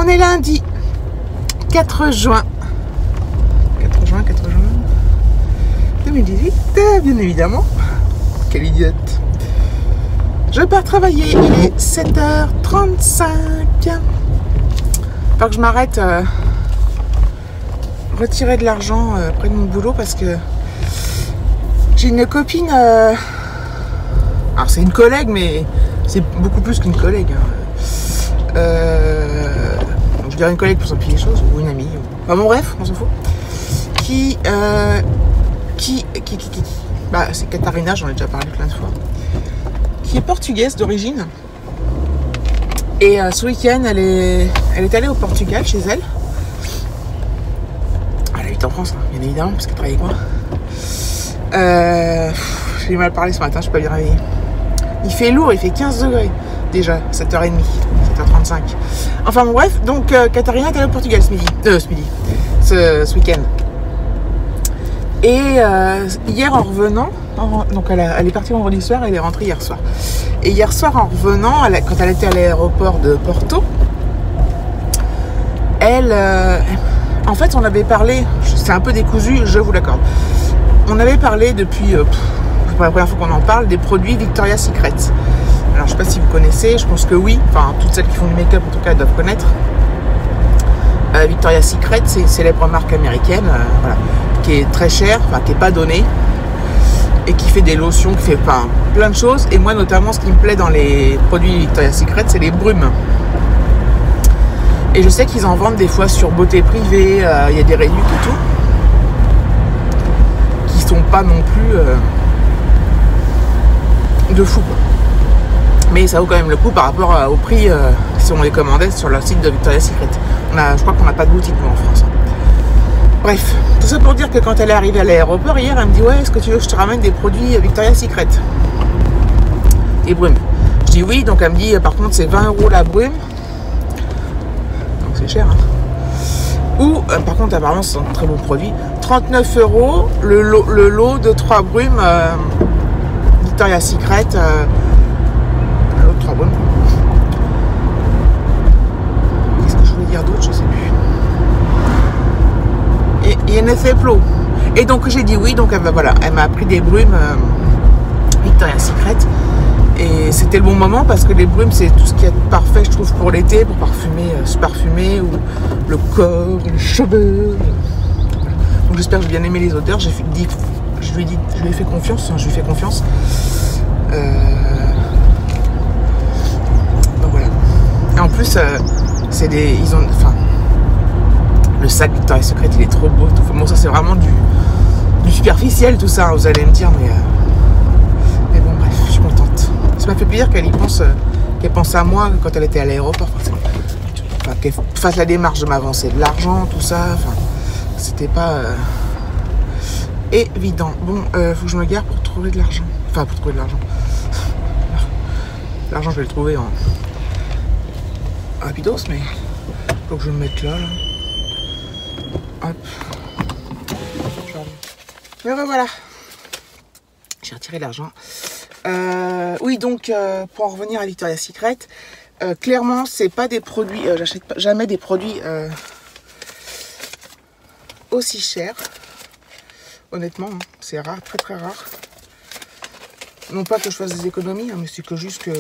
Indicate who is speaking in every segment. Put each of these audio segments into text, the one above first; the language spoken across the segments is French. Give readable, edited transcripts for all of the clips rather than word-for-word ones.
Speaker 1: On est lundi 4 juin 2018, bien évidemment. Quelle idiote. Je pars travailler, il est 7h35. Faut que je m'arrête retirer de l'argent près de mon boulot parce que j'ai une copine. Alors c'est une collègue, mais c'est beaucoup plus qu'une collègue. Je dirais une collègue pour simplifier les choses, ou une amie. Enfin bon, bref, on s'en fout. Bah, c'est Katharina, j'en ai déjà parlé plein de fois. Qui est portugaise d'origine. Et ce week-end, elle est allée au Portugal chez elle. Elle habite en France, hein, bien évidemment, parce qu'elle travaille avec moi. J'ai eu mal parlé ce matin, je peux pas bien réveiller. Il fait lourd, il fait 15 degrés déjà, 7h30, 7h35. Enfin bon, bref, donc Katharina est allée au Portugal ce week-end. Et hier en revenant, donc elle est partie vendredi soir, elle est rentrée hier soir. Et hier soir en revenant, quand elle était à l'aéroport de Porto, en fait on avait parlé, c'est un peu décousu, je vous l'accorde. On avait parlé depuis, pour la première fois qu'on en parle, des produits Victoria's Secret. Alors je sais pas si vous connaissez, je pense que oui, enfin toutes celles qui font du make-up en tout cas doivent connaître. Victoria's Secret, c'est une célèbre marque américaine, voilà, qui est très chère, enfin qui est pas donnée, et qui fait des lotions, qui fait plein de choses. Et moi notamment, ce qui me plaît dans les produits Victoria's Secret, c'est les brumes. Et je sais qu'ils en vendent des fois sur Beauté Privée, il y a des réduits et tout, qui sont pas non plus de fou, quoi. Mais ça vaut quand même le coup par rapport au prix si on les commandait sur le site de Victoria's Secret. Je crois qu'on n'a pas de boutique nous en France. Bref, tout ça pour dire que quand elle est arrivée à l'aéroport hier, elle me dit ouais, est-ce que tu veux que je te ramène des produits Victoria's Secret et brume. Je dis oui, donc elle me dit par contre c'est 20 € la brume, donc c'est cher, hein. Ou par contre apparemment c'est un très bon produit, 39 € le lot de 3 brumes Victoria's Secret, le lot de 3 brumes. Qu'est-ce que je voulais dire d'autre, je sais plus. Et NFPLO. Et donc j'ai dit oui, donc voilà, elle m'a pris des brumes Victoria's Secret. Et c'était le bon moment parce que les brumes c'est tout ce qui est parfait, je trouve, pour l'été, pour parfumer, se parfumer, ou le corps, les cheveux. Voilà. Donc j'espère que j'ai bien aimé les odeurs. Je lui ai fait confiance, je lui fais confiance. Donc voilà. Et en plus, le sac Victoria's Secret, il est trop beau. Bon, ça c'est vraiment du superficiel tout ça, vous allez me dire, mais bon, bref, je suis contente. Ça m'a fait plaisir qu'elle pense à moi quand elle était à l'aéroport, forcément. Enfin, qu'elle fasse la démarche de m'avancer de l'argent, tout ça. Enfin, c'était pas évident. Bon, faut que je me gare pour trouver de l'argent. Enfin, pour trouver de l'argent. L'argent, je vais le trouver en rapidos, mais faut que je me mette là. Hop. Mais voilà. J'ai retiré l'argent. Oui, donc pour en revenir à Victoria's Secret, clairement, c'est pas des produits. J'achète jamais des produits aussi chers. Honnêtement, hein, c'est rare, très très rare. Non pas que je fasse des économies, hein, mais c'est que juste que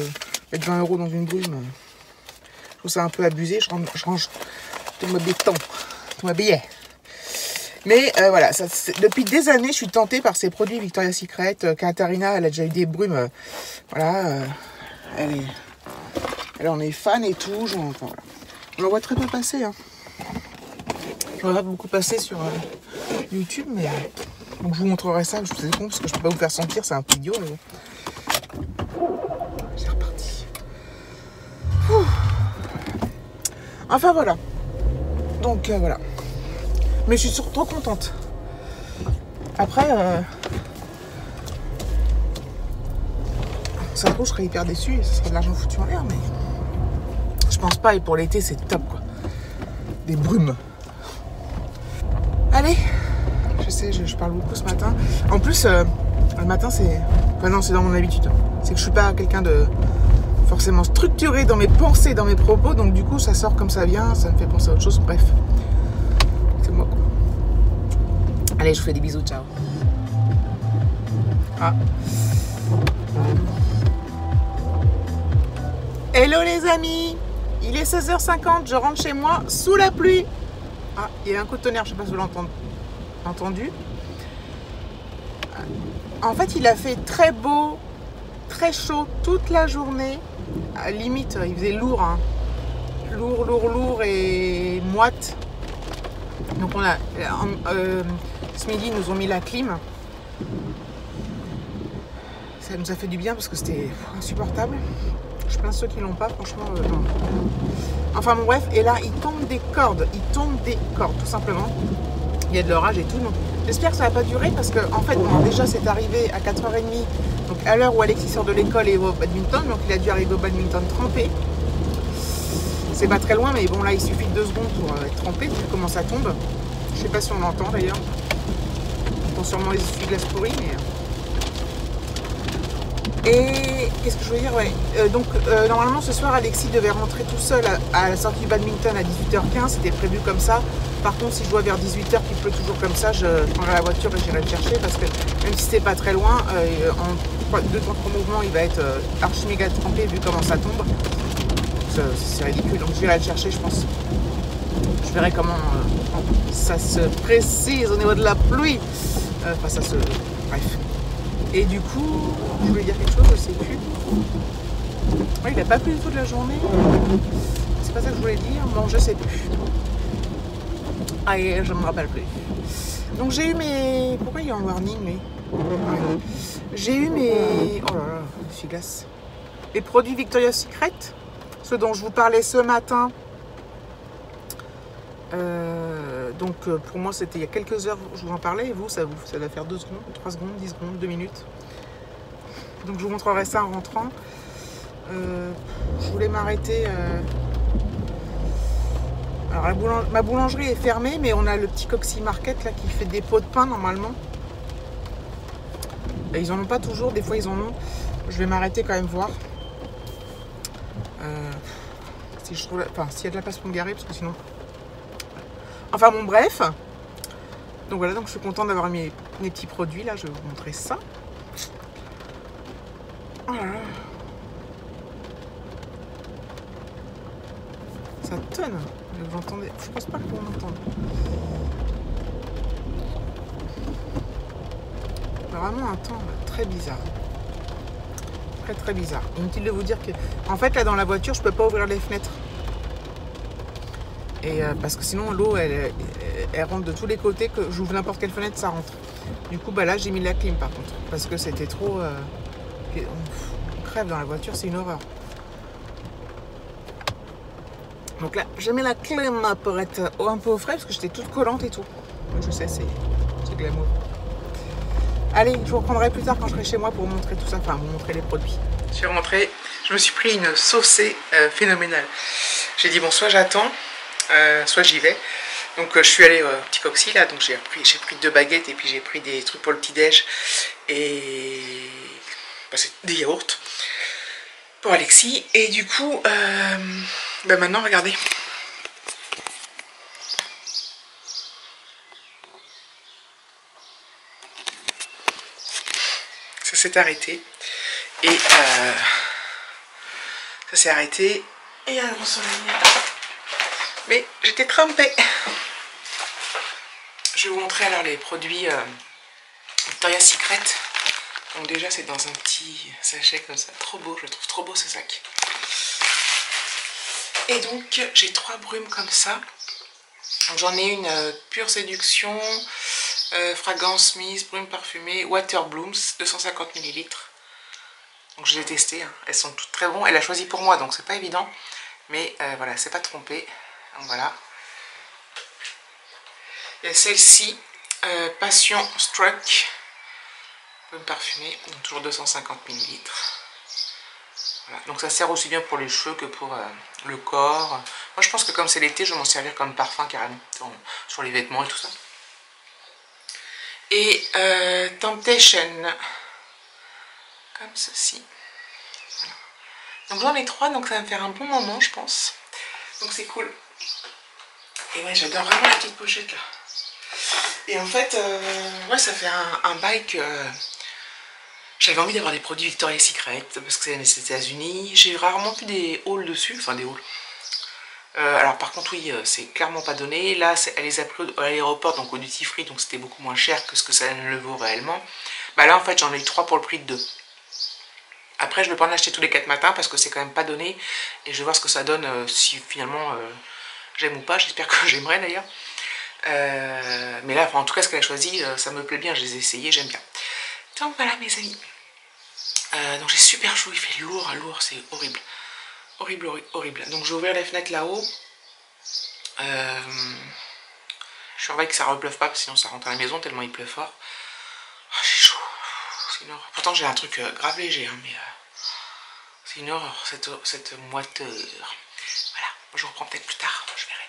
Speaker 1: mettre 20 € dans une brume, je trouve ça un peu abusé. Je range tout mon béton, tout mon billet. Mais voilà, depuis des années, je suis tentée par ces produits Victoria's Secret. Katharina, elle a déjà eu des brumes. Voilà, elle en est fan et tout. Enfin, voilà. Je la vois très peu passer. Hein. Je regarde beaucoup passer sur YouTube, mais donc je vous montrerai ça. Je vous ai con parce que je peux pas vous faire sentir, c'est un peu idiot. Mais bon. C'est reparti. Ouh. Enfin voilà. Donc voilà. Mais je suis surtout trop contente. Après, ça se trouve, je serais hyper déçue et ce serait de l'argent foutu en l'air, mais je pense pas. Et pour l'été, c'est top, quoi. Des brumes. Allez, je sais, je parle beaucoup ce matin. En plus, le matin, c'est... Enfin non, c'est dans mon habitude. C'est que je suis pas quelqu'un de forcément structurée dans mes pensées, dans mes propos, donc du coup ça sort comme ça vient, ça me fait penser à autre chose, bref. C'est moi quoi. Allez, je vous fais des bisous, ciao. Ah. Hello les amis, il est 16h50, je rentre chez moi sous la pluie. Ah, il y a un coup de tonnerre, je sais pas si vous l'avez entendu. En fait, il a fait très beau, très chaud toute la journée. À limite, il faisait lourd, hein. Lourd et moite. Donc on a, ce midi, ils nous ont mis la clim. Ça nous a fait du bien parce que c'était insupportable. Je plains ceux qui l'ont pas, franchement, non. Enfin bon, bref, et là, il tombe des cordes, tout simplement. Il y a de l'orage et tout, donc j'espère que ça va pas durer parce que, en fait, bon, déjà, c'est arrivé à 4h30, donc à l'heure où Alexis sort de l'école et va au badminton, donc il a dû arriver au badminton trempé. C'est pas très loin, mais bon, là, il suffit de 2 secondes pour être trempé, vu comment ça tombe. Je sais pas si on l'entend d'ailleurs. On entend sûrement les essuie-glaces pourris, mais... Et qu'est-ce que je veux dire, ouais. Normalement ce soir Alexis devait rentrer tout seul à la sortie du badminton à 18h15, c'était prévu comme ça. Par contre si je vois vers 18h qu'il pleut toujours comme ça, je prendrai la voiture et j'irai le chercher parce que même si c'est pas très loin, en 2-3 mouvements il va être archi méga trempé vu comment ça tombe. C'est ridicule, donc j'irai le chercher je pense. Je verrai comment ça se précise au niveau de la pluie. Enfin ça se... Bref. Et du coup, je voulais dire quelque chose, je sais plus. Ouais, il n'a pas plu du tout de la journée. C'est pas ça que je voulais dire. Bon, je sais plus. Ah, et je me rappelle plus. Donc j'ai eu mes... Pourquoi il y a un warning, lui? Ouais. J'ai eu mes... Oh là là, essuie-glace. Les produits Victoria's Secret. Ceux dont je vous parlais ce matin. Donc pour moi c'était il y a quelques heures je vous en parlais et vous ça va faire 2 secondes, 3 secondes, 10 secondes, 2 minutes. Donc je vous montrerai ça en rentrant. Je voulais m'arrêter. Alors ma boulangerie est fermée mais on a le petit Coxy Market là qui fait des pots de pain normalement. Et ils en ont pas toujours, des fois ils en ont. Je vais m'arrêter quand même voir. Si je trouve s'il y a de la place pour me garer parce que sinon... Enfin bon bref, donc voilà, donc je suis contente d'avoir mes petits produits là, je vais vous montrer ça. Oh là là. Ça tonne, vous entendez, je pense pas que vous m'entendez. Vraiment un temps très bizarre. Très bizarre. Inutile de vous dire que, en fait là dans la voiture je peux pas ouvrir les fenêtres. Et parce que sinon l'eau elle rentre de tous les côtés, que j'ouvre n'importe quelle fenêtre ça rentre. Du coup bah là j'ai mis la clim par contre parce que c'était trop on crève dans la voiture, c'est une horreur. Donc là j'ai mis la clim pour être un peu au frais parce que j'étais toute collante et tout. Je sais, c'est glamour. Allez, je vous reprendrai plus tard quand je serai chez moi pour vous montrer tout ça, enfin vous montrer les produits. Je suis rentrée, je me suis pris une saucée phénoménale. J'ai dit bon soit j'attends, soit j'y vais. Donc je suis allée au petit Coxy là, donc j'ai pris 2 baguettes et puis j'ai pris des trucs pour le petit déj et bah, c'est des yaourts pour Alexis. Et du coup bah maintenant regardez, ça s'est arrêté et ça s'est arrêté et il y a un grand soleil. Mais j'étais trempée. Je vais vous montrer alors les produits Victoria's Secret. Donc déjà c'est dans un petit sachet comme ça, trop beau, je trouve trop beau ce sac. Et donc j'ai 3 brumes comme ça. J'en ai une pure séduction, fragrance Smith, brume parfumée, Water Blooms, 250 ml. Donc je les ai testées, hein. Elles sont toutes très bonnes. Elle a choisi pour moi donc c'est pas évident. Mais voilà, c'est pas trompé. Donc voilà. Il y a celle-ci, Passion Struck, brume parfumée, donc toujours 250 ml. Voilà. Donc ça sert aussi bien pour les cheveux que pour le corps. Moi je pense que comme c'est l'été, je vais m'en servir comme parfum carrément, sur les vêtements et tout ça. Et Temptation, comme ceci. Voilà. Donc j'en ai 3, donc ça va me faire un bon moment, je pense. Donc c'est cool. Et ouais, j'adore vraiment la petite pochette là. Et en fait, ouais, ça fait un bail que j'avais envie d'avoir des produits Victoria's Secret parce que c'est les États-Unis. J'ai rarement vu des hauls dessus, enfin des hauls. Alors par contre oui, c'est clairement pas donné. Là, elle les a pris à l'aéroport, donc au duty free, donc c'était beaucoup moins cher que ce que ça ne le vaut réellement. Bah là en fait j'en ai eu 3 pour le prix de 2. Après je ne vais pas en acheter tous les 4 matins parce que c'est quand même pas donné. Et je vais voir ce que ça donne si finalement j'aime ou pas. J'espère que j'aimerais d'ailleurs. Mais là, en tout cas ce qu'elle a choisi, ça me plaît bien, je les ai essayés, j'aime bien. Donc voilà mes amis. Donc j'ai super chaud, il fait lourd, c'est horrible. Horrible, horrible. Donc je vais ouvrir les fenêtres là-haut. Je surveille que ça ne repleuve pas, parce que sinon ça rentre à la maison tellement il pleut fort. Oh, j'ai chaud. C'est une horreur. Pourtant j'ai un truc grave léger, hein, mais c'est une horreur cette moiteur. Voilà, je reprends peut-être plus tard, je verrai.